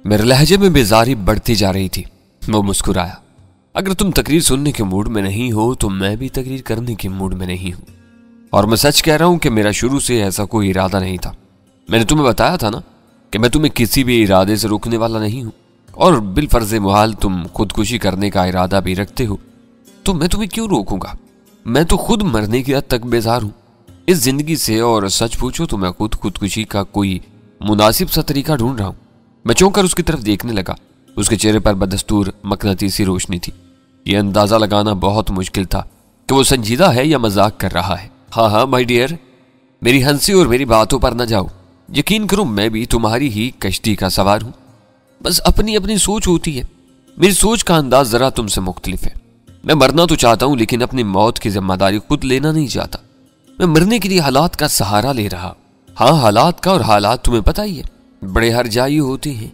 मेरे लहजे में बेजारी बढ़ती जा रही थी। वो मुस्कुराया। अगर तुम तकरीर सुनने के मूड में नहीं हो तो मैं भी तकरीर करने के मूड में नहीं हूं। और मैं सच कह रहा हूं कि मेरा शुरू से ऐसा कोई इरादा नहीं था। मैंने तुम्हें बताया था ना कि मैं तुम्हें किसी भी इरादे से रोकने वाला नहीं हूं। और बिलफर्ज मुहाल तुम खुदकुशी करने का इरादा भी रखते हो तो मैं तुम्हें क्यों रोकूंगा। मैं तो खुद मरने की हद तक बेजार हूं इस जिंदगी से। और सच पूछो तो मैं खुद खुदकुशी का कोई मुनासिब सा तरीका ढूंढ रहा हूं। मैं चौंक कर उसकी तरफ देखने लगा। उसके चेहरे पर बदस्तूर मकनातीसी रोशनी थी। यह अंदाजा लगाना बहुत मुश्किल था कि वो संजीदा है या मजाक कर रहा है। हाँ माय डियर, मेरी हंसी और मेरी बातों पर न जाओ। यकीन करो मैं भी तुम्हारी ही कश्ती का सवार हूं। बस अपनी अपनी सोच होती है। मेरी सोच का अंदाज जरा तुमसे मुख्तलिफ है। मैं मरना तो चाहता हूं लेकिन अपनी मौत की जिम्मेदारी खुद लेना नहीं चाहता। मैं मरने के लिए हालात का सहारा ले रहा। हाँ, हालात का। और हालात तुम्हें पता ही है, बड़े हरजाई होते हैं।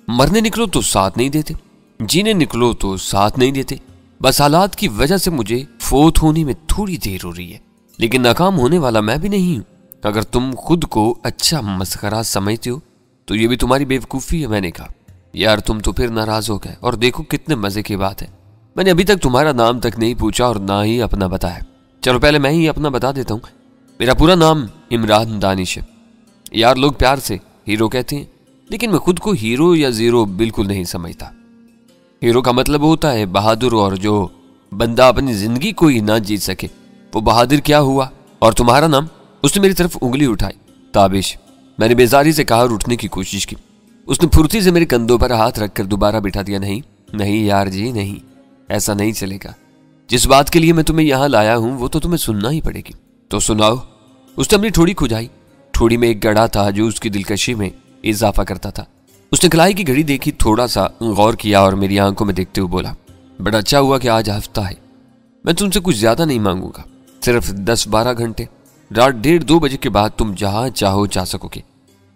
मरने निकलो तो साथ नहीं देते, जीने निकलो तो साथ नहीं देते। बस हालात की वजह से मुझे फोत होने में थोड़ी देर हो रही है, लेकिन नाकाम होने वाला मैं भी नहीं हूं। अगर तुम खुद को अच्छा मस्खरा समझते हो तो ये भी तुम्हारी बेवकूफ़ी है। मैंने कहा, यार तुम तो फिर नाराज हो गए। और देखो कितने मजे की बात है, मैंने अभी तक तुम्हारा नाम तक नहीं पूछा और ना ही अपना बताया। चलो पहले मैं ही अपना बता देता हूँ। मेरा पूरा नाम इमरान दानिश है। यार लोग प्यार से हीरो कहते हैं, लेकिन मैं खुद को हीरो या जीरो बिल्कुल नहीं समझता। हीरो का मतलब होता है बहादुर, और जो बंदा अपनी जिंदगी को ही ना जीत सके वो बहादुर क्या हुआ। और तुम्हारा नाम? उसने मेरी तरफ उंगली उठाई। ताबिश। मैंने बेजारी से कहा और उठने की कोशिश की। उसने फुर्ती से मेरे कंधों पर हाथ रखकर दोबारा बिठा दिया। नहीं नहीं यार जी, नहीं, ऐसा नहीं चलेगा। जिस बात के लिए मैं तुम्हें यहां लाया हूं वो तो तुम्हें सुनना ही पड़ेगी। तो सुनाओ। उसने अपनी ठोड़ी खुजाई। ठोड़ी में एक गड़ा था जो उसकी दिलकशी में इजाफा करता था। उसने कलाई की घड़ी देखी, थोड़ा सा गौर किया और मेरी आंखों में देखते हुए बोला, बड़ा अच्छा हुआ कि आज हफ्ता है। मैं तुमसे कुछ ज्यादा नहीं मांगूंगा, सिर्फ 10-12 घंटे। रात 1:30-2 बजे के बाद तुम जहां चाहो जा सकोगे।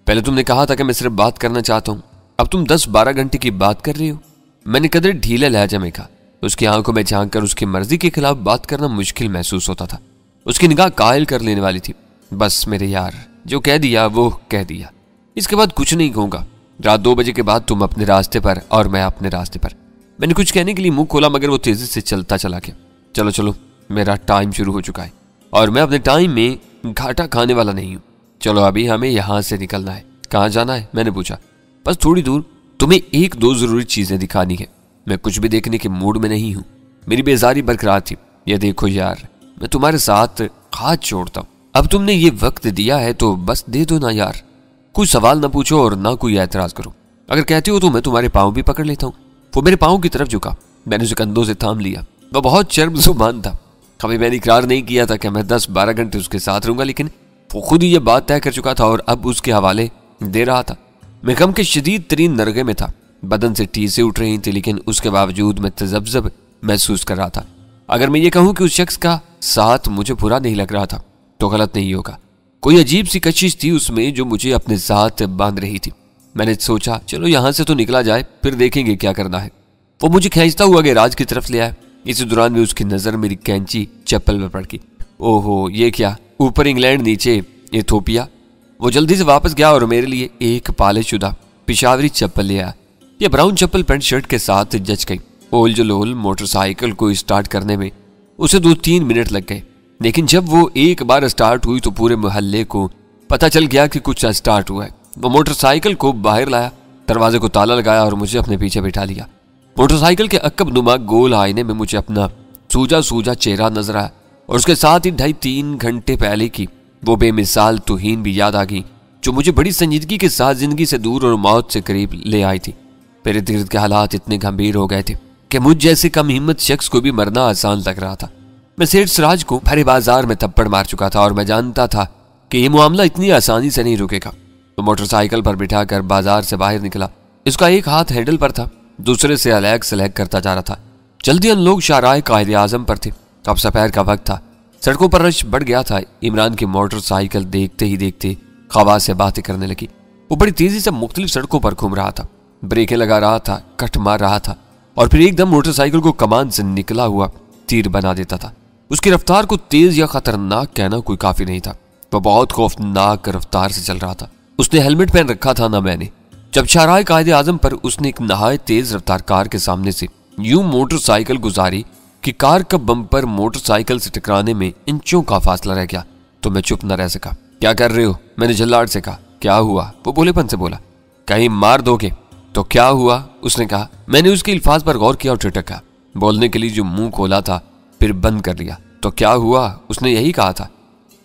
पहले तुमने कहा था कि मैं सिर्फ बात करना चाहता हूं, अब तुम 10-12 घंटे की बात कर रही हो। मैंने कदर ढीले लहजा में कहा। उसकी आंखों में झांक कर उसकी मर्जी के खिलाफ बात करना मुश्किल महसूस होता था। उसकी निगाह कायल कर लेने वाली थी। बस मेरे यार, जो कह दिया वो कह दिया, इसके बाद कुछ नहीं कहूंगा। रात 2 बजे के बाद तुम अपने रास्ते पर और मैं अपने रास्ते पर। मैंने कुछ कहने के लिए मुंह खोला मगर वो तेजी से चलता चला गया। चलो चलो, मेरा टाइम शुरू हो चुका है और मैं अपने टाइम में घाटा खाने वाला नहीं हूँ। चलो अभी हमें यहाँ से निकलना है। कहाँ जाना है? मैंने पूछा। बस थोड़ी दूर। तुम्हें 1-2 जरूरी चीजें दिखानी है। मैं कुछ भी देखने के मूड में नहीं हूँ। मेरी बेजारी बरकरार थी। ये देखो यार, मैं तुम्हारे साथ हाथ जोड़ता हूँ। अब तुमने ये वक्त दिया है तो बस दे दो ना यार। कोई सवाल ना पूछो और ना कोई एतराज करो। अगर कहते हो तो मैं तुम्हारे पाँव भी पकड़ लेता हूँ। वो मेरे पाँव की तरफ झुका। मैंने उसे कंधों से थाम लिया। वह बहुत शर्म जुबान था। कभी मैंने इकरार नहीं किया था कि मैं 10-12 घंटे उसके साथ रहूंगा, लेकिन वो खुद ही ये बात तय कर चुका था और अब उसके हवाले दे रहा था। मैं गम के शदीद तरीन नरगे में था। बदन से टीसें उठ रही थी, लेकिन उसके बावजूद मैं तजब्जब महसूस कर रहा था। अगर मैं ये कहूँ कि उस शख्स का साथ मुझे बुरा नहीं लग रहा था तो गलत नहीं होगा। कोई अजीब सी कशिश थी उसमें जो मुझे अपने साथ बांध रही थी। मैंने सोचा चलो यहाँ से तो निकला जाए, फिर देखेंगे क्या करना है। वो मुझे खींचता हुआ गैराज की तरफ ले आया। इसी दौरान भी उसकी नजर मेरी कैंची चप्पल पर पड़ गई। ओहो, ये क्या? ऊपर इंग्लैंड नीचे इथोपिया। वो जल्दी से वापस गया और मेरे लिए एक पालिश शुदा पिशावरी चप्पल ले आया। ये ब्राउन चप्पल पैंट शर्ट के साथ जच गई। ओल जलोल मोटरसाइकिल को स्टार्ट करने में उसे 2-3 मिनट लग गए, लेकिन जब वो एक बार स्टार्ट हुई तो पूरे मोहल्ले को पता चल गया कि कुछ स्टार्ट हुआ है। वो मोटरसाइकिल को बाहर लाया, दरवाजे को ताला लगाया और मुझे अपने पीछे बिठा लिया। मोटरसाइकिल के अक्कब नुमा गोल आईने में मुझे अपना सूजा सूजा चेहरा नजर आया और उसके साथ ही 2.5-3 घंटे पहले की वो बेमिसाल तौहीन भी याद आ गई जो मुझे बड़ी संजीदगी के साथ जिंदगी से दूर और मौत से करीब ले आई थी। मेरे इर्द के हालात इतने गंभीर हो गए थे कि मुझ जैसे कम हिम्मत शख्स को भी मरना आसान लग रहा था। मैं सेठ सिराज को भरे बाजार में थप्पड़ मार चुका था और मैं जानता था कि ये मामला इतनी आसानी से नहीं रुकेगा। तो मोटरसाइकिल पर बिठाकर बाजार से बाहर निकला। इसका एक हाथ हैंडल पर था, दूसरे से अलग सलग करता जा रहा था। जल्दी हम लोग शाहराह कायदे आजम पर थे। अब दोपहर का वक्त था। सड़कों पर रश बढ़ गया था। इमरान की मोटरसाइकिल देखते ही देखते खवा से बातें करने लगी। वो बड़ी तेजी से मुख्तलिफ सड़कों पर घूम रहा था, ब्रेकें लगा रहा था, कट मार रहा था और फिर एकदम मोटरसाइकिल को कमान से निकला हुआ तीर बना देता था। उसकी रफ्तार को तेज या खतरनाक कहना कोई काफी नहीं था। वह बहुत खौफनाक रफ्तार से चल रहा था। उसने हेलमेट पहन रखा था ना मैंने। जब शाहराह कायदे आजम पर उसने एक नहायत तेज रफ्तार कार के सामने से यूं मोटरसाइकिल गुजारी कि कार का बम्पर मोटरसाइकिल से टकराने में इंचों का फासला रह गया, तो मैं चुप न रह सका। क्या कर रहे हो? मैंने झल्लाहट से कहा। क्या हुआ? वो भोलेपन से बोला। कहीं मार दोगे? तो क्या हुआ? उसने कहा। मैंने उसके अल्फाज पर गौर किया और ठिठका। बोलने के लिए जो मुंह खोला था फिर बंद कर लिया। तो क्या हुआ? उसने यही कहा था।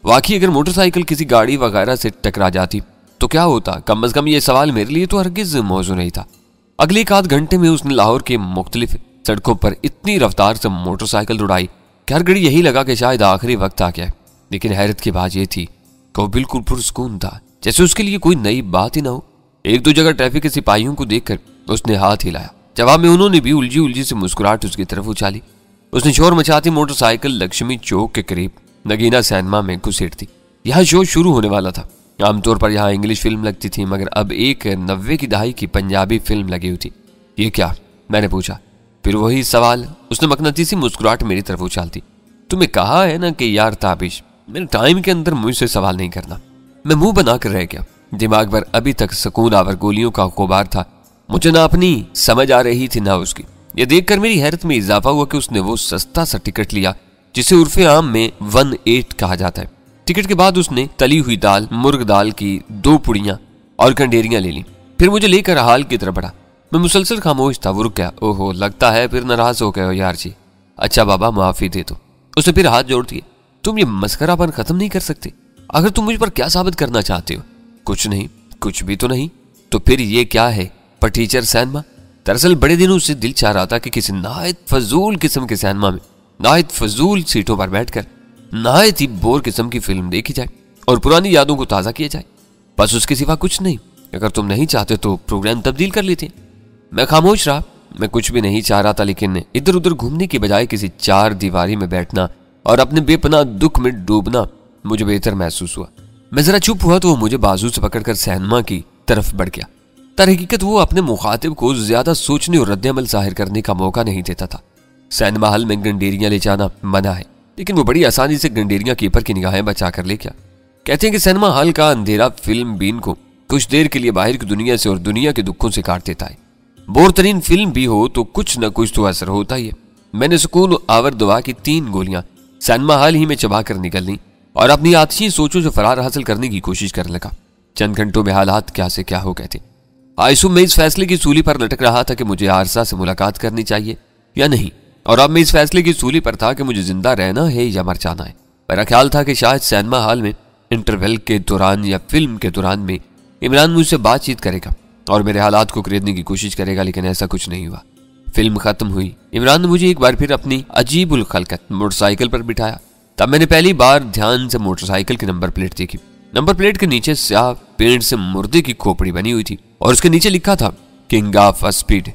वाकई अगर मोटरसाइकिल किसी गाड़ी वगैरह से टकरा जाती तो क्या होता? कम अज कम ये सवाल मेरे लिए तो हरगिज मौजू नहीं था। अगले एक आध घंटे में उसने लाहौर के मुख्तलिफ सड़कों पर इतनी रफ्तार से मोटरसाइकिल दौड़ाई कि हर घड़ी यही लगा कि शायद आखिरी वक्त आ गया। लेकिन हैरत की बात यह थी कि वो बिल्कुल पुरसुकून था, जैसे उसके लिए कोई नई बात ही ना हो। एक दो जगह ट्रैफिक के सिपाहियों को देखकर उसने हाथ हिलाया। जवाब में उन्होंने भी उलझी उलझी से मुस्कुराहट उसकी तरफ उछाली। उसने शोर मचाती मोटरसाइकिल लक्ष्मी चौक के करीब नगीना सिनेमा में घुसेड़ दी। यहाँ शो शुरू होने वाला था। आमतौर पर यहाँ इंग्लिश फिल्म लगती थी, मगर अब एक 90 की दहाई की पंजाबी फिल्म लगी हुई थी। ये क्या? मैंने पूछा। फिर वही सवाल। उसने मकनतीसी मुस्कुराहट मेरी तरफ उछालती। तुम्हें कहा है ना कि यार ताबिश, मेरे टाइम के अंदर मुझसे सवाल नहीं करना। मैं मुंह बनाकर रह गया। दिमाग पर अभी तक सुकून आवर गोलियों का गुबार था। मुझे ना अपनी समझ आ रही थी ना उसकी। यह देखकर मेरी हैरत में इजाफा हुआ कि उसने वो सस्ता सा टिकट लिया जिसे उर्फे आम में 1-8 कहा जाता है। टिकट के बाद उसने तली हुई दाल, मुर्ग दाल की 2 पुड़ियां और कंडेरियां ले ली। फिर मुझे लेकर हाल की तरफ बढ़ा। मैं मुसलसल खामोश था। वो रुक गया। ओहो, लगता है फिर नाराज हो गए हो यार जी। अच्छा बाबा, माफी दे दो। उसने फिर हाथ जोड़ दिए। तुम ये मस्करापन खत्म नहीं कर सकते? आखिर तुम मुझ पर क्या साबित करना चाहते हो? कुछ नहीं। कुछ भी तो नहीं। तो फिर ये क्या है? पर टीचर सिनेमा। दरअसल बड़े दिनों से दिल चाह रहा था कि किसी नायत फजूल किस्म के सिनेमा में नायत फजूल सीटों पर बैठकर नायत ही बोर किस्म की फिल्म देखी जाए और पुरानी यादों को ताज़ा किया जाए। बस उसके सिवा कुछ नहीं। अगर तुम नहीं चाहते तो प्रोग्राम तब्दील कर लेते। मैं खामोश रहा। मैं कुछ भी नहीं चाह रहा था, लेकिन इधर उधर घूमने की बजाय किसी 4 दीवारी में बैठना और अपने बेपनाह दुख में डूबना मुझे बेहतर महसूस हुआ। मैं जरा चुप हुआ तो वो मुझे बाजू से पकड़कर सिनेमा की तरफ बढ़ गया। दरहकीकत वो अपने मुखातिब को ज्यादा सोचने और रद्द-ए-अमल जाहिर करने का मौका नहीं देता था। सिनेमा हॉल में गंडेरियां ले जाना मना है, लेकिन वो बड़ी आसानी से गंडेरियां कीपर की निगाहें बचा कर ले गया। कहते हैं कि सिनेमा हॉल का अंधेरा फिल्म बीन को कुछ देर के लिए बाहर की दुनिया से और दुनिया के दुखों से काट देता है। बोर तरीन फिल्म भी हो तो कुछ न कुछ तो असर होता ही है। मैंने सुकून आवर दवा की 3 गोलियां सिनेमा हॉल ही में चबा कर निकल ली और अपनी आतिशी सोचों से फरार हासिल करने की कोशिश करने लगा। चंद घंटों में हालात क्या से क्या हो गए थे। आयसु मैं इस फैसले की सूली पर लटक रहा था कि मुझे आरसा से मुलाकात करनी चाहिए या नहीं, और अब मैं इस फैसले की सूली पर था कि मुझे जिंदा रहना है या मर जाना है। मेरा ख्याल था कि शायद सिनेमा हॉल में इंटरवल के दौरान या फिल्म के दौरान में इमरान मुझसे बातचीत करेगा और मेरे हालात को खरीदने की कोशिश करेगा, लेकिन ऐसा कुछ नहीं हुआ। फिल्म खत्म हुई। इमरान ने मुझे एक बार फिर अपनी अजीबुल खलकत मोटरसाइकिल पर बिठाया। तब मैंने पहली बार ध्यान से मोटरसाइकिल की नंबर प्लेट देखी। नंबर प्लेट के नीचे स्याह पेंट से मुर्दे की खोपड़ी बनी हुई थी और उसके नीचे लिखा था king of speed.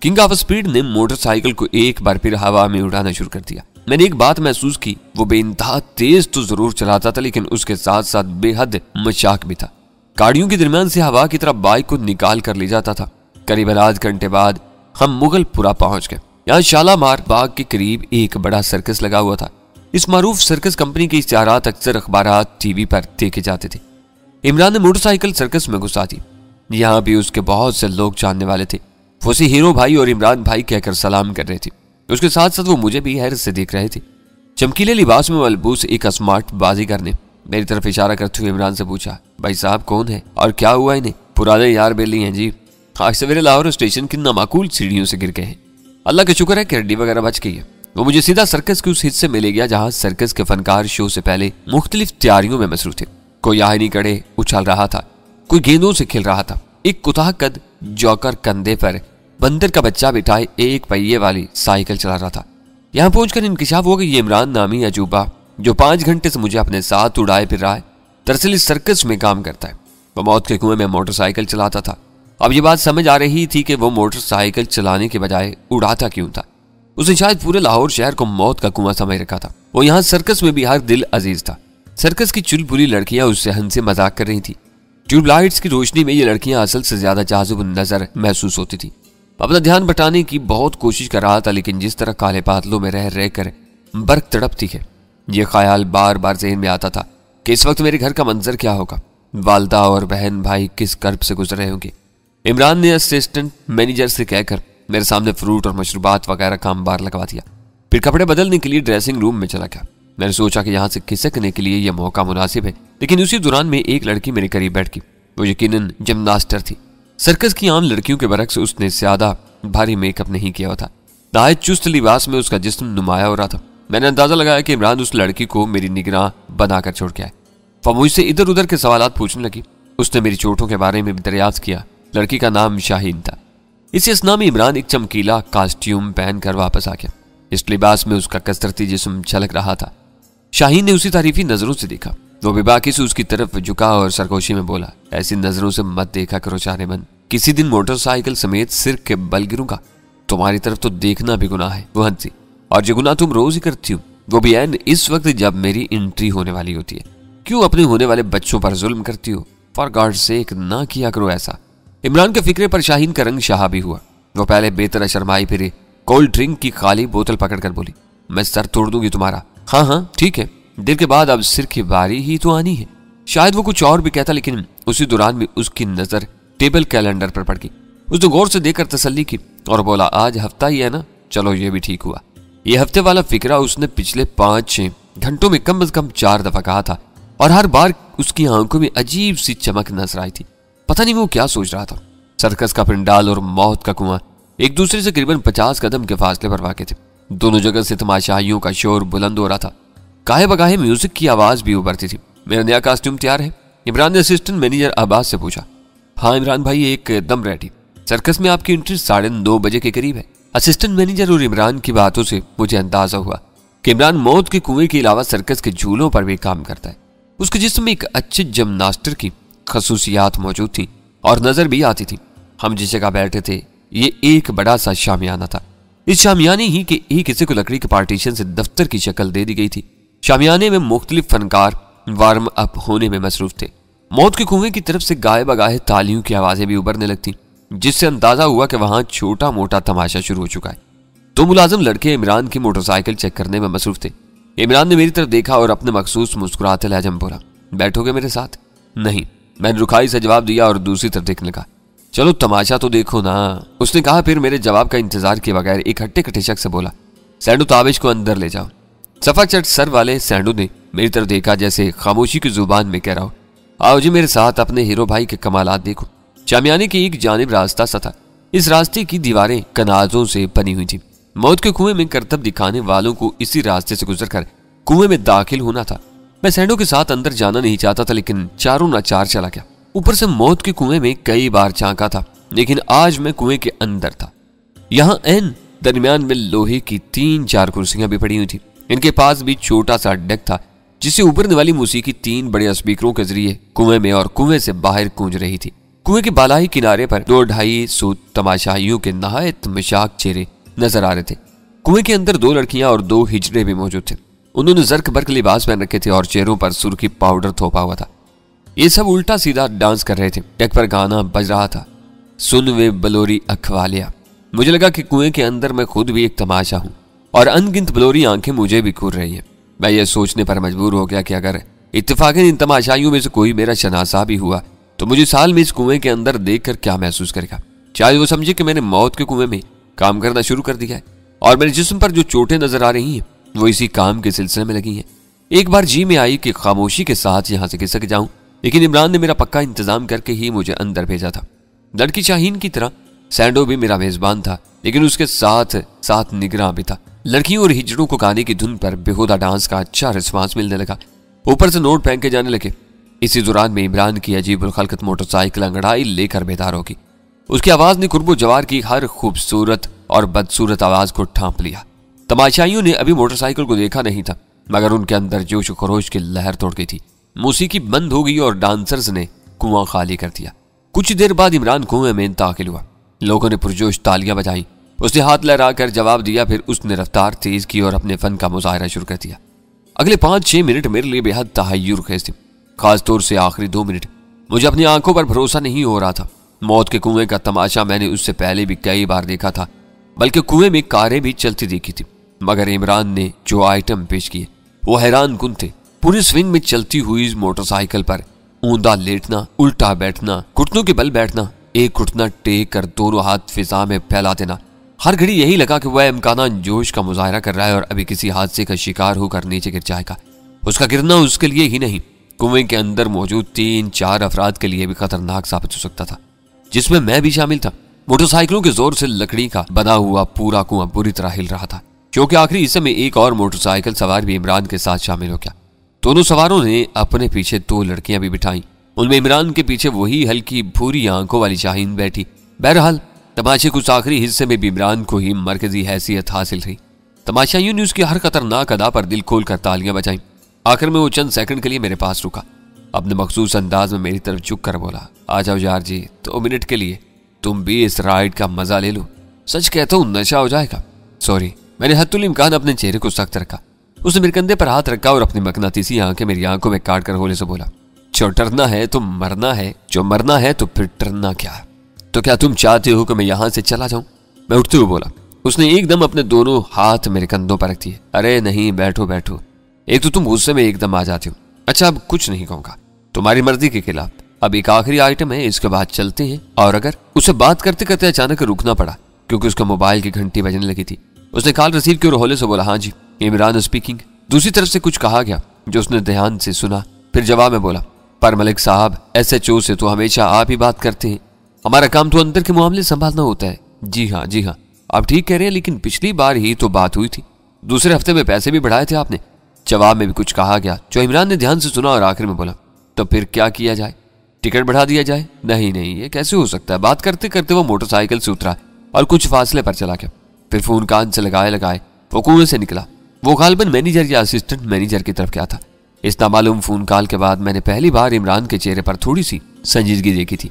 King of speed ने मोटरसाइकिल को एक बार फिर हवा में उड़ाना शुरू कर दिया। मैंने एक बात महसूस की, वो बेइंतहा तेज तो जरूर चलाता था, लेकिन उसके साथ साथ बेहद मशाक भी था। गाड़ियों के दरमियान से हवा की तरफ बाइक को निकाल कर ले जाता था। करीबन आध घंटे बाद हम मुगलपुरा पहुंच गए। यहाँ शालामार बाग के करीब एक बड़ा सर्कस लगा हुआ था। इस मारूफ सर्कस कंपनी के इश्तिहारात अक्सर अखबारात टीवी पर देखे जाते थे। इमरान ने मोटरसाइकिल सर्कस में घुसा दी। यहाँ भी उसके बहुत से लोग जानने वाले थे। वो उसे हीरो भाई और इमरान भाई कहकर सलाम कर रहे थे। उसके साथ साथ वो मुझे भी हैरत से देख रहे थे। चमकीले लिबास में मलबूस एक स्मार्ट बाजीगर ने मेरी तरफ इशारा करते हुए इमरान से पूछा, भाई साहब कौन है और क्या हुआ इन्हें? पुराने यार बेली हैं जी। आज सवेरे लाहौर स्टेशन की नामाकूल सीढ़ियों से गिर गए हैं। अल्लाह का शुक्र है कि हड्डी वगैरह बच गई है। वो मुझे सीधा सर्कस के उस हिस्से में ले गया जहां सर्कस के फनकार शो से पहले मुख्तलिफ तैयारियों में मसरूफ थे। कोई आहनी कड़े उछल रहा था, कोई गेंदों से खेल रहा था। एक कुताह कद जौकर कंधे पर बंदर का बच्चा बिठाए एक पहिए वाली साइकिल चला रहा था। यहाँ पहुंचकर इंकिशाफ हुआ कि ये इमरान नामी अजूबा जो 5 घंटे से मुझे अपने साथ उड़ाए फिर रहा है, दरअसल इस सर्कस में काम करता है। वो मौत के कुएं में मोटरसाइकिल चलाता था। अब ये बात समझ आ रही थी कि वो मोटरसाइकिल चलाने के बजाय उड़ाता क्यों था। उसने शायद पूरे लाहौर शहर को मौत का कुआं समझ रखा था। वो यहाँ सर्कस में भी हर दिल अजीज था। सर्कस की चुलबुली लड़कियां उससे हंसे मजाक कर रही थी। ट्यूबलाइट्स की रोशनी में ये लड़कियां असल से ज्यादा जाजुब नजर महसूस होती थी। अपना ध्यान बटाने की बहुत कोशिश कर रहा था, लेकिन जिस तरह काले बादलों में रह रह कर बर्फ तड़पती है, ये ख्याल बार बार ज़हन में आता था कि इस वक्त मेरे घर का मंजर क्या होगा। वालदा और बहन भाई किस कर्ब से गुजर रहे होंगे। इमरान ने असिस्टेंट मैनेजर से कहकर मेरे सामने फ्रूट और मशरूबात वगैरह का अंबार लगवा दिया। फिर कपड़े बदलने के लिए ड्रेसिंग रूम में चला गया। मैंने सोचा कि यहाँ से खिसकने के लिए यह मौका मुनासिब है, लेकिन उसी दौरान में एक लड़की मेरे करीब बैठ गई। वो यकीनन जिम्नास्टर थी। सर्कस की आम लड़कियों के बरक्स उसने ज्यादा भारी मेकअप नहीं किया हुआ था। नहायत चुस्त लिबास में उसका जिस्म नुमाया हो रहा था। मैंने अंदाजा लगाया कि इमरान उस लड़की को मेरी निगरान बनाकर छोड़ के आए। वह मुझसे इधर उधर के सवालात पूछने लगी। उसने मेरी चोटों के बारे में दरियाफ्त किया। लड़की का नाम शाहीन था। इसी असना में इमरान एक चमकीला कॉस्ट्यूम पहनकर वापस आ गया। इस लिबास में उसका कसरती जिस्म झलक रहा था। शाहीन ने उसी तारीफी नजरों से देखा। वो बेबाकी से उसकी तरफ झुका और सरगोशी में बोला, ऐसी नजरों से मत देखा करो चारे मन, किसी दिन मोटरसाइकिल समेत सिर के बल गिरूंगा। तुम्हारी तरफ तो देखना भी गुनाह है। वो हंसी, और जो गुनाह तुम रोज ही करती हो, वो भी ऐन इस वक्त जब मेरी एंट्री होने वाली होती है। क्यों अपने होने वाले बच्चों पर जुल्म करती हो? फॉर गॉड सेक ना किया करो ऐसा। इमरान के फिक्रे पर शाहीन का रंग शहाबी हुआ। वो पहले बेहतर शर्माई फिरे कोल्ड ड्रिंक की खाली बोतल पकड़कर बोली, मैं सर तोड़ दूंगी तुम्हारा। हाँ ठीक है, देर के बाद अब सिर की बारी ही तो आनी है। शायद वो कुछ और भी कहता, लेकिन उसी दौरान में उसकी नजर टेबल कैलेंडर पर पड़ गई। उसने गौर से देखकर तसल्ली की और बोला, आज हफ्ता ही है ना, चलो ये भी ठीक हुआ। ये हफ्ते वाला फिक्रा उसने पिछले 5-6 घंटों में कम से कम 4 दफा कहा था, और हर बार उसकी आंखों में अजीब सी चमक नजर आई थी। पता नहीं वो क्या सोच रहा था। सर्कस का पिंडाल और मौत का कुआं एक दूसरे से करीबन 50 कदम के फासले पर वाक़ थे। दोनों जगह से तमाशाइयों का शोर बुलंद हो रहा था। गाहे बगाहे म्यूजिक की आवाज भी उभरती थी। मेरा नया कॉस्ट्यूम तैयार है? इमरान ने असिस्टेंट मैनेजर अब्बास से पूछा। हाँ इमरान भाई, एकदम रेडी। सर्कस में आपकी एंट्री 9:30 बजे के करीब है। असिस्टेंट मैनेजर और इमरान की बातों से मुझे अंदाजा हुआ कि इमरान मौत के कुएं के अलावा सर्कस के झूलों पर भी काम करता है। उसके जिस्म में एक अच्छे जिम्नास्टर की खसूसियात मौजूद थी और नजर भी आती थी। हम जिस जगह बैठे थे ये एक बड़ा सा शामियाना था। इस शामियाने ही के एक हिस्से को लकड़ी के पार्टीशन से दफ्तर की शक्ल दे दी गई थी। शामियाने में मुख्तलिफ फनकार वार्म अप होने में मसरूफ थे। मौत के कुएं की तरफ से गाये बगाहे तालियों की आवाजें भी उभरने लगती, जिससे अंदाजा हुआ कि वहां छोटा मोटा तमाशा शुरू हो चुका है। तो मुलाजिम लड़के इमरान की मोटरसाइकिल चेक करने में मसरूफ थे। इमरान ने मेरी तरफ देखा और अपने मखसूस मुस्कुराते लहजे में बोला, बैठोगे मेरे साथ? नहीं, मैंने रुखाई से जवाब दिया और दूसरी तरफ देखने लगा। चलो तमाशा तो देखो ना, उसने कहा। फिर मेरे जवाब का इंतजार किए बगैर एक हट्टे कट्टे शख्स से बोला, सैंडो ताबिश को अंदर ले जाओ। सफा चट सर वाले सैंडो ने मेरी तरफ देखा जैसे खामोशी की जुबान में कह रहा हो, आओ जी मेरे साथ अपने हीरो भाई के कमालात देखो। शामियाने की एक जानिब रास्ता सा था। इस रास्ते की दीवारें कनाजों से बनी हुई थी। मौत के कुएं में करतब दिखाने वालों को इसी रास्ते से गुजरकर कुएं में दाखिल होना था। मैं सैंडो के साथ अंदर जाना नहीं चाहता था, लेकिन चारों नाचार चला गया। ऊपर से मौत के कुएं में कई बार झांका था, लेकिन आज मैं कुएं के अंदर था। यहाँ एन दरमियान में लोहे की 3-4 कुर्सियां भी पड़ी हुई थी। इनके पास भी छोटा सा डेक था, जिससे उभरने वाली मौसीकी 3 बड़े स्पीकरों के जरिए कुएं में और कुएं से बाहर गूंज रही थी। कुएं के बालाई किनारे पर 2-2.5 तमाशाइयों के नहायत मशाक चेहरे नजर आ रहे थे। कुएं के अंदर 2 लड़कियां और 2 हिजड़े भी मौजूद थे। उन्होंने जर्क बर्क लिबास पहन रखे थे और चेहरों पर सुर्खी पाउडर थोपा हुआ था। ये सब उल्टा सीधा डांस कर रहे थे। डेक पर गाना बज रहा था, सुन वे बलोरी अखवालिया। मुझे लगा कि कुएं के अंदर मैं खुद भी एक तमाशा हूं और अनगिनत बलोरी आंखें मुझे भी घूर रही हैं। मैं ये सोचने पर मजबूर हो गया कि अगर इत्तेफाकन इन तमाशाइयों में से कोई मेरा शनासा भी हुआ तो मुझे साल में इस कुएं के अंदर देखकर क्या महसूस करेगा। शायद वो समझे कि मैंने मौत के कुएं में काम करना शुरू कर दिया है और मेरे जिस्म पर जो चोटें नजर आ रही हैं वो इसी काम के सिलसिले में लगी हैं। एक बार जी में आई कि खामोशी के साथ यहां से खिसक जाऊं, लेकिन इमरान ने मेरा पक्का इंतजाम करके ही मुझे अंदर भेजा था। लड़की शाहीन की तरह सैंडो भी मेरा मेजबान था, लेकिन उसके साथ साथ निगरां भी था। लड़कियों और हिजड़ों को गाने की धुन पर बेहुदा डांस का अच्छा रिस्पांस मिलने लगा। ऊपर से नोट फेंक के जाने लगे। इसी दौरान में इमरान की अजीब खलकत मोटरसाइकिल अंगड़ाई लेकर बेदार होगी। उसकी आवाज ने कुर्बो जवार की हर खूबसूरत और बदसूरत आवाज को ढांप लिया। तमाशाइयों ने अभी मोटरसाइकिल को देखा नहीं था, मगर उनके अंदर जोश व खरोश की लहर तोड़ गई थी। मौसीकी बंद हो गई और डांसर्स ने कुआं खाली कर दिया। कुछ देर बाद इमरान कुएं में दाखिल हुआ। लोगों ने पुरजोश तालियां बजाई। उसने हाथ लहरा कर जवाब दिया। फिर उसने रफ्तार तेज की और अपने फन का मुजाहरा शुरू कर दिया। अगले 5-6 मिनट मेरे लिए बेहद तहय्युर खेज थे, खासतौर से आखिरी 2 मिनट। मुझे अपनी आंखों पर भरोसा नहीं हो रहा था। मौत के कुएं का तमाशा मैंने उससे पहले भी कई बार देखा था, बल्कि कुएं में कारें भी चलती देखी थी, मगर इमरान ने जो आइटम पेश किए वो हैरान कुन थे। पूरे स्विंग में चलती हुई मोटरसाइकिल पर ऊंधा लेटना, उल्टा बैठना, घुटनों के बल बैठना, एक घुटना टेक कर दोनों हाथ फिजा में फैला देना। हर घड़ी यही लगा कि वह इम्कान जोश का मुजाहरा कर रहा है और अभी किसी हादसे का शिकार होकर नीचे गिर जाएगा। उसका गिरना उसके लिए ही नहीं, कुएं के अंदर मौजूद 3-4 अफराद के लिए भी खतरनाक साबित हो सकता था, जिसमें मैं भी शामिल था। मोटरसाइकिलों के जोर से लकड़ी का बना हुआ पूरा कुआं बुरी तरह हिल रहा था, क्योंकि आखिरी हिस्से में एक और मोटरसाइकिल सवार भी इमरान के साथ शामिल हो गया। दोनों सवारों ने अपने पीछे 2 लड़कियां भी बिठाई। उनमें इमरान के पीछे वही हल्की भूरी आंखों वाली शाहीन बैठी। बहरहाल तमाशे कुछ आखिरी हिस्से में भी इमरान को ही मरकजी हैसियत हासिल रही। तमाशाइयों ने उसकी हर खतरनाक अदा पर दिल खोल कर तालियां बजाई। आखिर में वो चंद सेकंड के लिए मेरे पास रुका, अपने मखसूस अंदाज में मेरी तरफ झुक कर बोला, आ जाओ यार जी, 2 मिनट के लिए तुम भी इस राइड का मजा ले लो। सच कहता हूं नशा हो जाएगा। सॉरी। मैंने हत्तुल इम्कान अपने चेहरे को सख्त रखा। उसने मेरे कंधे पर हाथ रखा और अपनी मकनातीसी आंखें मेरी आंखों में काट कर होले से बोला, जो डरना है तो मरना है, जो मरना है तो फिर डरना क्या? तो क्या तुम चाहते हो कि मैं यहां से चला जाऊं? मैं उठते हुए बोला। उसने एकदम अपने दोनों हाथ मेरे कंधों पर रख दिए। अरे नहीं, बैठो बैठो, एक तो तुम गुस्से में एकदम आ जाते हो। अच्छा, अब कुछ नहीं कहूंगा, तुम्हारी मर्जी के खिलाफ। अब एक आखिरी आइटम है, इसके बाद चलते हैं। और अगर उसे बात करते करते अचानक रुकना पड़ा क्योंकि उसका मोबाइल की घंटी बजने लगी थी। उसने कॉल रिसीव की और होले से बोला, हाँ जी इमरान स्पीकिंग। दूसरी तरफ से कुछ कहा गया जो उसने ध्यान से सुना। फिर जवाब में बोला, पर मलिक साहब, SHO से तो हमेशा आप ही बात करते हैं, हमारा काम तो अंदर के मामले संभालना होता है। जी हाँ जी हाँ, आप ठीक कह रहे हैं, लेकिन पिछली बार ही तो बात हुई थी, दूसरे हफ्ते में पैसे भी बढ़ाए थे आपने। जवाब में भी कुछ कहा गया जो इमरान ने ध्यान से सुना और आखिर में बोला, तो फिर क्या किया जाए? टिकट बढ़ा दिया जाए? नहीं नहीं, ये कैसे हो सकता है? बात करते करते वो मोटरसाइकिल से उतरा और कुछ फासले पर चला गया। फिर फोन कान से लगाए लगाए वो कुएं से निकला। वो गालबन मैनेजर या असिस्टेंट मैनेजर की तरफ गया था। इस नामालूम फोन कॉल के बाद मैंने पहली बार इमरान के चेहरे पर थोड़ी सी संजीदगी देखी थी।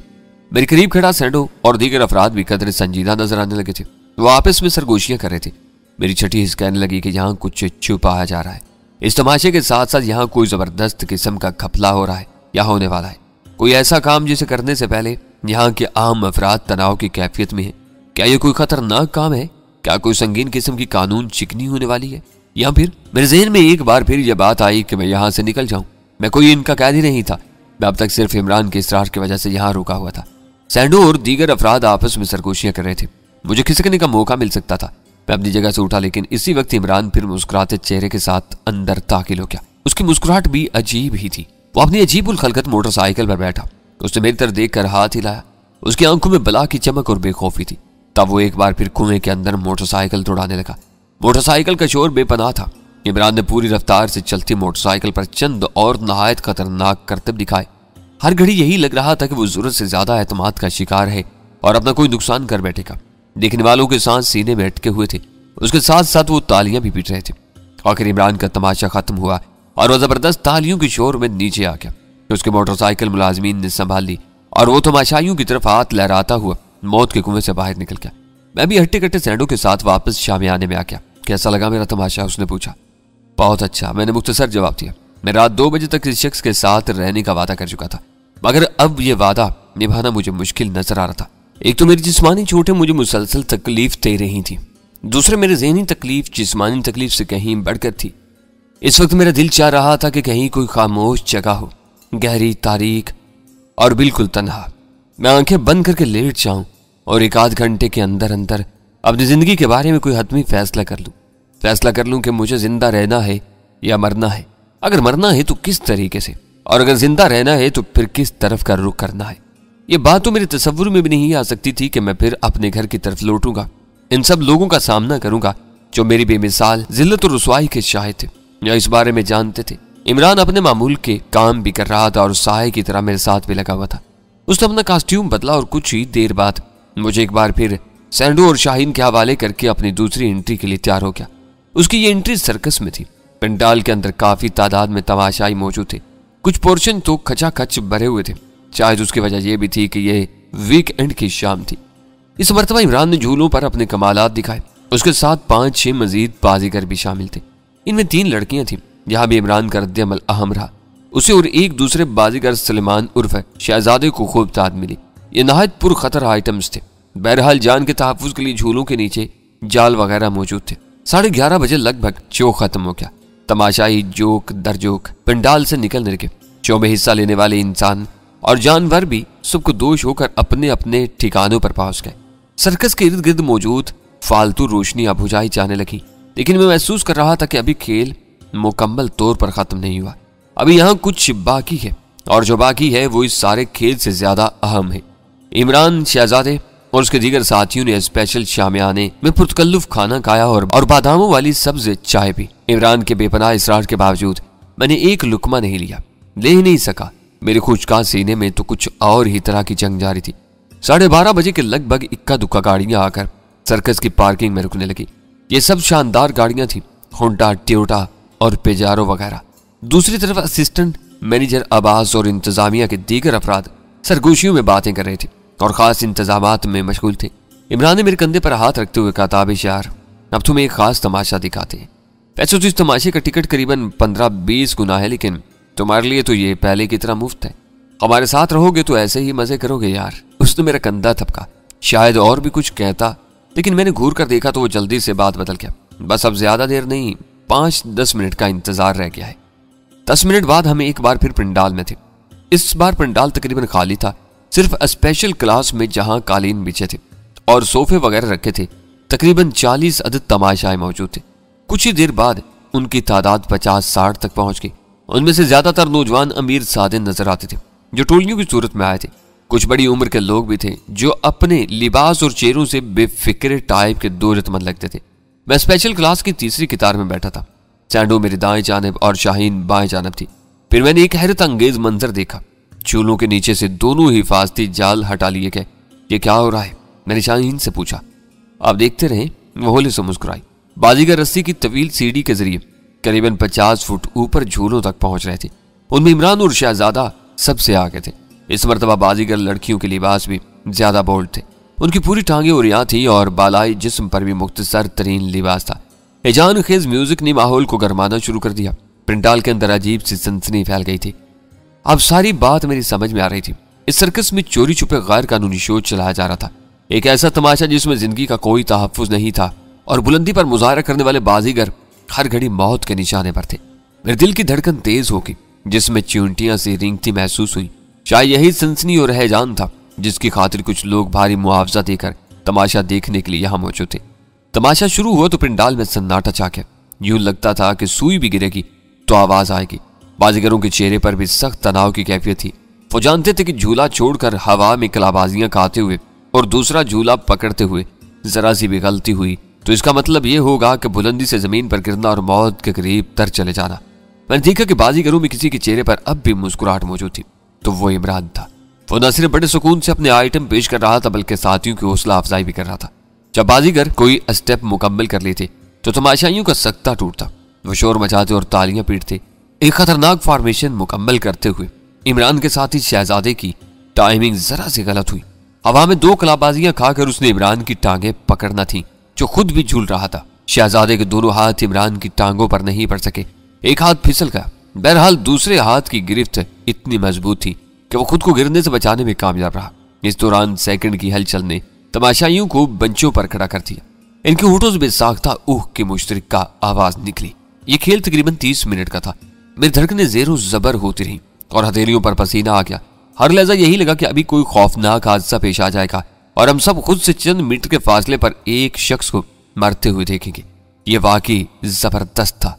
मेरे करीब खड़ा सैंडो और दीगर अफराद भी कदर संजीदा नजर आने लगे थे। वो आपस में सरगोशियां कर रहे थे। मेरी छठी हिस्स कहने लगी कि यहाँ कुछ छुपाया जा रहा है। इस तमाशे के साथ साथ यहाँ कोई जबरदस्त किस्म का घपला हो रहा है या होने वाला है। कोई ऐसा काम जिसे करने से पहले यहाँ के आम अफराद तनाव की कैफियत में है। क्या ये कोई खतरनाक काम है? क्या कोई संगीन किस्म की कानून चिकनी होने वाली है? या फिर मेरे जहन में एक बार फिर यह बात आई कि मैं यहाँ से निकल जाऊं। मैं कोई इनका कैदी नहीं था। मैं अब तक सिर्फ इमरान के इसरार की वजह से यहाँ रुका हुआ था। सैंडो और दीगर अफराद आपस में सरगोशियां कर रहे थे। मुझे खिसकने का मौका मिल सकता था। मैं अपनी जगह से उठा, लेकिन इसी वक्त इमरान फिर मुस्कुराते चेहरे के साथ अंदर दाखिल हो गया। उसकी मुस्कुराहट भी अजीब ही थी। वो अपनी अजीब उल खलकत मोटरसाइकिल पर बैठा। उसने मेरी तरफ देखकर हाथ हिलाया। उसकी आंखों में बला की चमक और बेखौफी थी। तब वो एक बार फिर कुएं के अंदर मोटरसाइकिल दौड़ाने लगा। मोटरसाइकिल का शोर बेपनाह था। इमरान ने पूरी रफ्तार से चलती मोटरसाइकिल पर चंद और नहायत खतरनाक करतब दिखाए। हर घड़ी यही लग रहा था कि वो जरूरत से ज्यादा एतमाद का शिकार है और अपना कोई नुकसान कर बैठेगा। देखने वालों के सांस सीने में अटके हुए थे। उसके साथ साथ वो तालियां भी पीट रहे थे। आखिर इमरान का तमाशा खत्म हुआ और वो जबरदस्त तालियों के शोर में नीचे आ गया। उसके मोटरसाइकिल मुलाजमीन ने संभाल ली और वो तमाशाइयों की तरफ हाथ लहराता हुआ मौत के कुएं से बाहर निकल गया। मैं भी हट्टे कट्टे सैंडो के साथ वापस शामियाने में आ गया। कैसा लगा मेरा तमाशा? उसने पूछा। बहुत अच्छा, मैंने मुख्तसर जवाब दिया। मैं रात 2 बजे तक इस शख्स के साथ रहने का वादा कर चुका था, मगर अब यह वादा निभाना मुझे मुश्किल नजर आ रहा था। एक तो मेरी जिस्मानी चोटें मुझे मुसलसल तकलीफ दे रही थी, दूसरे मेरी ज़हनी तकलीफ जिस्मानी तकलीफ से कहीं बढ़कर थी। इस वक्त मेरा दिल चाह रहा था कि कहीं कोई खामोश जगह हो, गहरी, तारीख और बिल्कुल तन्हा। मैं आंखें बंद करके लेट जाऊं और 1 आध घंटे के अंदर अंदर अपनी जिंदगी के बारे में कोई हतमी फैसला कर लूं कि मुझे जिंदा रहना है या मरना है। अगर मरना है तो किस तरीके से, और अगर जिंदा रहना है तो फिर किस तरफ का रुख करना है। ये बात तो मेरे तसव्वुर में भी नहीं आ सकती थी कि मैं फिर अपने घर की तरफ लौटूंगा, इन सब लोगों का सामना करूंगा जो मेरी बेमिसाल जिल्लत और रुसवाई के शाहिद थे या इस बारे में जानते थे। इमरान अपने मामूल के काम भी कर रहा था और साए की तरह मेरे साथ भी लगा हुआ था। उसने अपना कॉस्ट्यूम बदला और कुछ ही देर बाद मुझे एक बार फिर सैंडो और शाहीन के हवाले करके अपनी दूसरी एंट्री के लिए तैयार हो गया। उसकी ये एंट्री सर्कस में थी। पंडाल के अंदर काफी तादाद में तमाशाई मौजूद थे। कुछ पोर्शन तो खचाखच भरे हुए थे। शायद उसकी वजह यह भी थी कि यह वीकेंड की शाम थी। इस मरतबा इमरान ने झूलों पर अपने कमालात दिखाए। उसके साथ 5-6 मजीद बाजीगर भी शामिल थे। इनमें 3 लड़कियां थीं। यहाँ भी इमरान का रद्द-ए-अमल अहम रहा। उसे और एक दूसरे बाजीगर सलेमान उर्फ शहजादे को खूब ताद मिली। ये नहायत पुरखतर आइटम्स थे। बहरहाल जान के तहफ़्फ़ुज़ के लिए झूलों के नीचे जाल वगैरह मौजूद थे। 11:30 बजे लगभग शो खत्म हो गया। तमाशाई जोक दर जोक पंडाल से निकलने लगे। शो में हिस्सा लेने वाले इंसान और जानवर भी सबको दोष होकर अपने अपने ठिकानों पर पहुंच गए। सर्कस के इर्द गिर्द मौजूद फालतू रोशनियां बुझाई जाने लगी, लेकिन मैं महसूस कर रहा था कि अभी खेल मुकम्मल तौर पर खत्म नहीं हुआ। अभी यहाँ कुछ बाकी है, और जो बाकी है वो इस सारे खेल से ज्यादा अहम है। इमरान शहजादे और उसके दीगर साथियों ने स्पेशल शामियाने में पुरतकल्लुफ खाना खाया और बादामों वाली सब्ज चाय पी। इमरान के बेपनाह इसरार के बावजूद मैंने एक लुकमा नहीं लिया, ले ही नहीं सका। मेरे खुशका सीने में तो कुछ और ही तरह की जंग जारी थी। 12:30 बजे के लगभग इक्का दुक्का गाड़ियां आकर सर्कस की पार्किंग में रुकने लगी। ये सब शानदार गाड़ियां थी, होंडा, टोयोटा और पेजारो वगैरह। दूसरी तरफ असिस्टेंट मैनेजर अब्बास और इंतजामिया के दीगर अफराद सरगोशियों में बातें कर रहे थे और खास इंतजामात में मशगूल थे। इमरान ने मेरे कंधे पर हाथ रखते हुए कहा, ताबिश यार, अब तुम्हें एक खास तमाशा दिखाते हैं। वैसे तो इस तमाशे का टिकट करीबन 15-20 गुना है, लेकिन तुम्हारे लिए तो ये पहले की तरह मुफ्त है। हमारे साथ रहोगे तो ऐसे ही मजे करोगे यार। उसने मेरा कंधा थपका। शायद और भी कुछ कहता, लेकिन मैंने घूर कर देखा तो वो जल्दी से बात बदल गया। बस अब ज्यादा देर नहीं, 5-10 मिनट का इंतजार रह गया है। 10 मिनट बाद हम एक बार फिर पंडाल में थे। इस बार पंडाल तकरीबन खाली था, सिर्फ स्पेशल क्लास में जहां कालीन बिछे थे और सोफे वगैरह रखे थे, तकरीबन 40 अदद तमाशाएं मौजूद थे। कुछ ही देर बाद उनकी तादाद 50-60 तक पहुंच गई। उनमें से ज्यादातर नौजवान अमीर सादे नजर आते थे जो टोलियों की सूरत में आए थे। कुछ बड़ी उम्र के लोग भी थे जो अपने लिबास और चेहरों से बेफिक्रे टाइप के दौलतमंद लगते थे। मैं स्पेशल क्लास की तीसरी कतार में बैठा था। सैंडो मेरी दाएं जानिब और शाहीन बाएं जानिब थी। फिर मैंने एक हैरत अंगेज मंजर देखा। चूलों के नीचे से दोनों हिफाजती जाल हटा लिए गए। ये क्या हो रहा है? मैंने शाहीन से पूछा। आप देखते रहे, वो होले से मुस्कुराई। बाजीगर रस्सी की तवील सीढ़ी के जरिए करीबन 50 फुट ऊपर झूलों तक पहुंच रहे थे। उनमें इमरान और शहजादा सबसे आगे थे। इस मर्तबा बाजीगर लड़कियों के लिबास भी ज्यादा बोल्ड थे। उनकी पूरी टांगें उरियां थी और बालाई जिस्म पर भी मुख्तसर तरीन लिबास था। हिजान खेज म्यूजिक ने माहौल को गरमाना शुरू कर दिया। पंडाल के अंदर अजीब सी सनसनी फैल गई थी। अब सारी बात मेरी समझ में आ रही थी। इस सर्कस में चोरी छुपे गैर कानूनी शो चलाया जा रहा था। एक ऐसा तमाशा जिसमें जिंदगी का कोई तहफ्फुज नहीं था और बुलंदी पर मुजाहरा करने वाले बाजीगर हर घड़ी मौत के निशाने पर थे। मेरे दिल की धड़कन तेज हो गई, जिसमें चींटियां सी रेंगती महसूस हुई। शायद यही सनसनी और हैजान था जिसकी खातिर कुछ लोग भारी मुआवजा देकर तमाशा देखने के लिए यहाँ मौजूद थे। तमाशा शुरू हुआ तो पंडाल में सन्नाटा छा गया। यूं लगता था कि सुई भी गिरेगी तो आवाज आएगी। बाजीगरों के चेहरे पर भी सख्त तनाव की कैफियत थी। वो जानते थे कि झूला छोड़कर हवा में कलाबाजियां खाते हुए और दूसरा झूला पकड़ते हुए जरा सी भी गलती हुई तो इसका मतलब यह होगा कि बुलंदी से जमीन पर गिरना और मौत के करीब तर चले जाना। मैंने देखा कि बाजीगरों में किसी के चेहरे पर अब भी मुस्कुराहट मौजूद थी, तो वो इमरान था। वो न सिर्फ बड़े सुकून से अपने आइटम पेश कर रहा था बल्कि साथियों की हौसला अफजाई भी कर रहा था। जब बाजीगर कोई स्टेप मुकम्मल कर लेते तो तमाशाइयों का सख्ता टूटता। वो शोर मचाते और तालियां पीटते। एक खतरनाक फॉर्मेशन मुकम्मल करते हुए इमरान के साथी शहजादे की टाइमिंग जरा सी गलत हुई। हवा में 2 कलाबाजियां खाकर उसने इमरान की टांगें पकड़ना थी जो खुद भी झूल रहा था। शहजादे के दोनों हाथ इमरान की टांगों पर नहीं पड़ सके। एक हाथ फिसल गया। बहरहाल दूसरे हाथ की गिरफ्त इतनी मजबूत थी कि वो खुद को गिरने से बचाने में कामयाब रहा। इस दौरान सेकंड की हलचल ने तमाशाइयों को बंचों पर खड़ा कर दिया। इनके होठों से बेसाख्ता ऊह की मुश्तरका आवाज निकली। ये खेल तकरीबन 30 मिनट का था। मेरी धड़कनें जेरो जबर होती रही और हथेलियों पर पसीना आ गया। हर लहजा यही लगा कि अभी कोई खौफनाक हादसा पेश आ जाएगा और हम सब खुद से चंद मीटर के फासले पर एक शख्स को मरते हुए देखेंगे। ये वाकई जबरदस्त था।